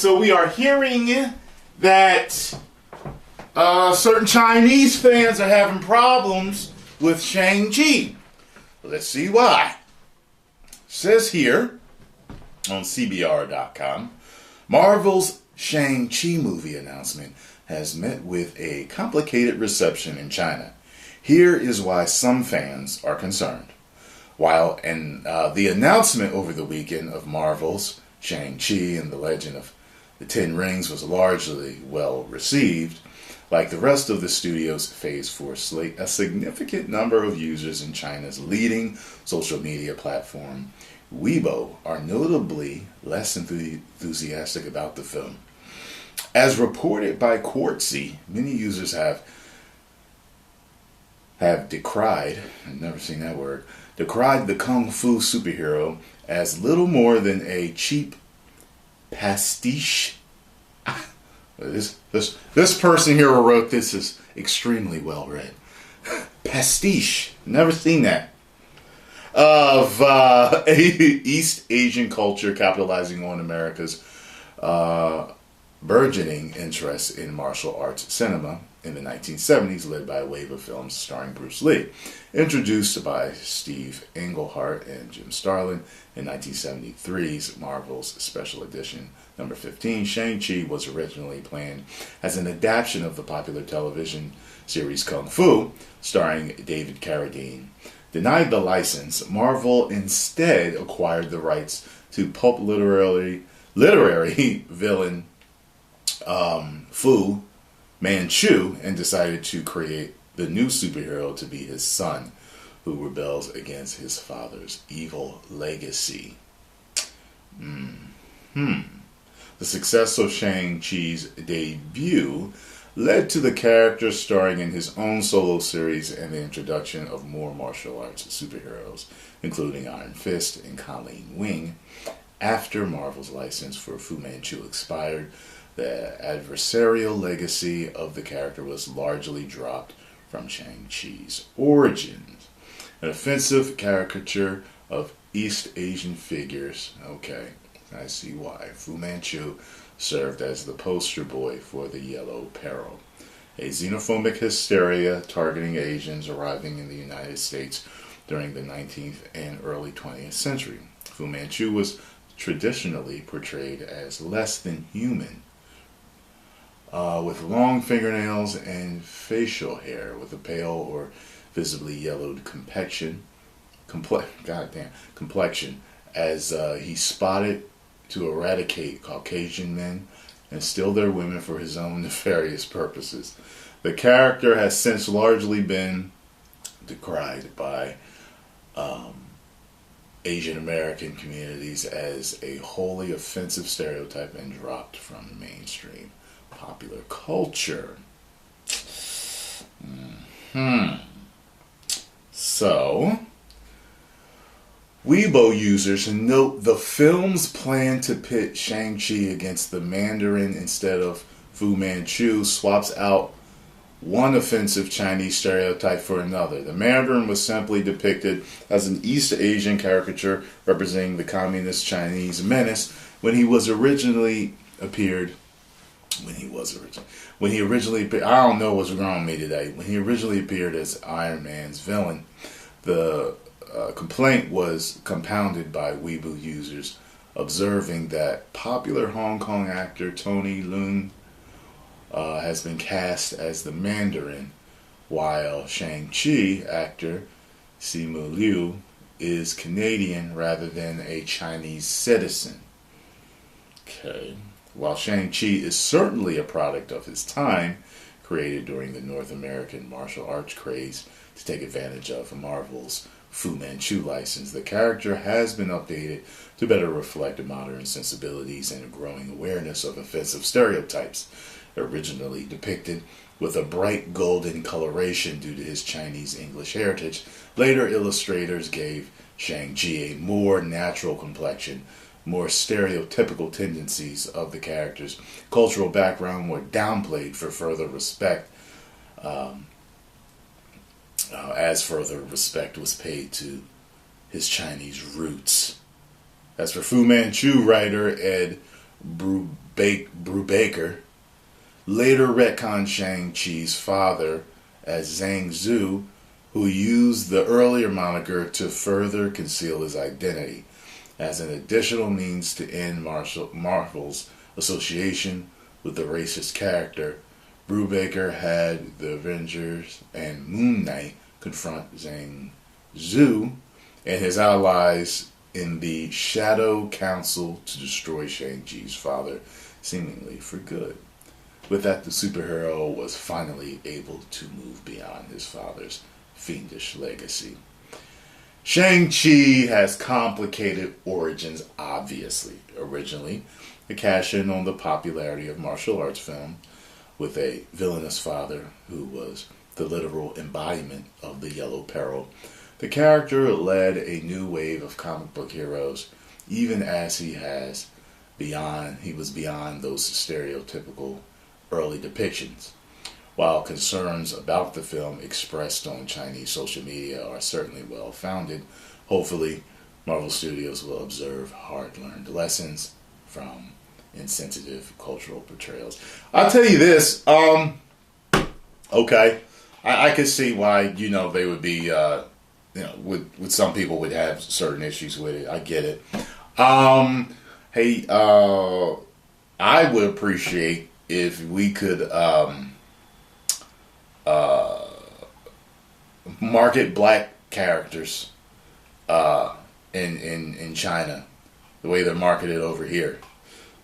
So we are hearing that certain Chinese fans are having problems with Shang-Chi. Let's see why. It says here on CBR.com, Marvel's Shang-Chi movie announcement has met with a complicated reception in China. Here is why some fans are concerned. While the announcement over the weekend of Marvel's Shang-Chi and the Legend of the Ten Rings was largely well received, like the rest of the studio's Phase 4 slate, a significant number of users in China's leading social media platform, Weibo, are notably less enthusiastic about the film. As reported by Quartzy, many users have decried, I've never seen that word, decried the kung fu superhero as little more than a cheap pastiche. This person here who wrote this is extremely well read. Pastiche, never seen that. Of East Asian culture capitalizing on America's burgeoning interest in martial arts cinema in the 1970s, led by a wave of films starring Bruce Lee. Introduced by Steve Englehart and Jim Starlin in 1973's Marvel's Special Edition number 15, Shang-Chi was originally planned as an adaptation of the popular television series Kung Fu, starring David Carradine. Denied the license, Marvel instead acquired the rights to pulp literary villain Fu Manchu and decided to create the new superhero to be his son, who rebels against his father's evil legacy. The success of Shang-Chi's debut led to the character starring in his own solo series and the introduction of more martial arts superheroes, including Iron Fist and Colleen Wing. After Marvel's license for Fu Manchu expired, the adversarial legacy of the character was largely dropped from Shang-Chi's origins. An offensive caricature of East Asian figures. Okay, I see why. Fu Manchu served as the poster boy for the Yellow Peril, a xenophobic hysteria targeting Asians arriving in the United States during the 19th and early 20th century. Fu Manchu was traditionally portrayed as less than human, with long fingernails and facial hair, with a pale or visibly yellowed complexion, as he spotted to eradicate Caucasian men and steal their women for his own nefarious purposes. The character has since largely been decried by Asian American communities as a wholly offensive stereotype and dropped from mainstream popular culture. So, Weibo users note the film's plan to pit Shang-Chi against the Mandarin instead of Fu Manchu swaps out one offensive Chinese stereotype for another. The Mandarin was simply depicted as an East Asian caricature representing the communist Chinese menace when he originally appeared. I don't know what's wrong with me today. When he originally appeared as Iron Man's villain, the complaint was compounded by Weibo users observing that popular Hong Kong actor Tony Leung has been cast as the Mandarin, while Shang-Chi actor Simu Liu is Canadian rather than a Chinese citizen. Okay. While Shang-Chi is certainly a product of his time, created during the North American martial arts craze to take advantage of Marvel's Fu Manchu license, the character has been updated to better reflect modern sensibilities and a growing awareness of offensive stereotypes. Originally depicted with a bright golden coloration due to his Chinese English heritage, later illustrators gave Shang-Chi a more natural complexion. More stereotypical tendencies of the character's cultural background were downplayed for further respect, as further respect was paid to his Chinese roots. As for Fu Manchu writer Ed Brubaker, Brubaker later retconned Shang-Chi's father as Zhang Zhu, who used the earlier moniker to further conceal his identity, as an additional means to end Marvel's association with the racist character. Brubaker had the Avengers and Moon Knight confront Zhang Zhu and his allies in the Shadow Council to destroy Shang-Chi's father, seemingly for good. With that, the superhero was finally able to move beyond his father's fiendish legacy. Shang-Chi has complicated origins, obviously. Originally, a cash-in on the popularity of martial arts film, with a villainous father who was the literal embodiment of the Yellow Peril. The character led a new wave of comic book heroes, even as he was beyond those stereotypical early depictions. While concerns about the film expressed on Chinese social media are certainly well founded, hopefully Marvel Studios will observe hard-learned lessons from insensitive cultural portrayals. I'll tell you this, okay, I can see why, they would be, with some people would have certain issues with it. I get it. Hey, I would appreciate if we could, market black characters in China the way they're marketed over here.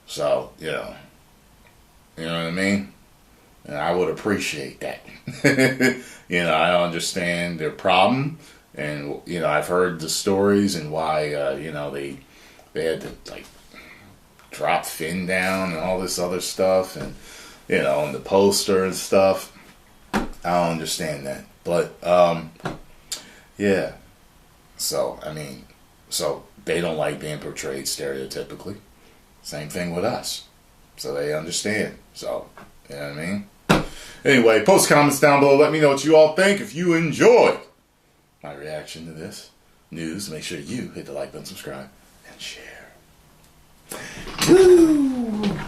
So, you know what I mean? And I would appreciate that. I understand their problem, and I've heard the stories and why they had to drop Finn down and all this other stuff, and and the poster and stuff. I don't understand that. But, yeah. So they don't like being portrayed stereotypically. Same thing with us. So they understand. So, you know what I mean? Anyway, post comments down below. Let me know what you all think. If you enjoyed my reaction to this news, make sure you hit the like button, subscribe, and share. Woo!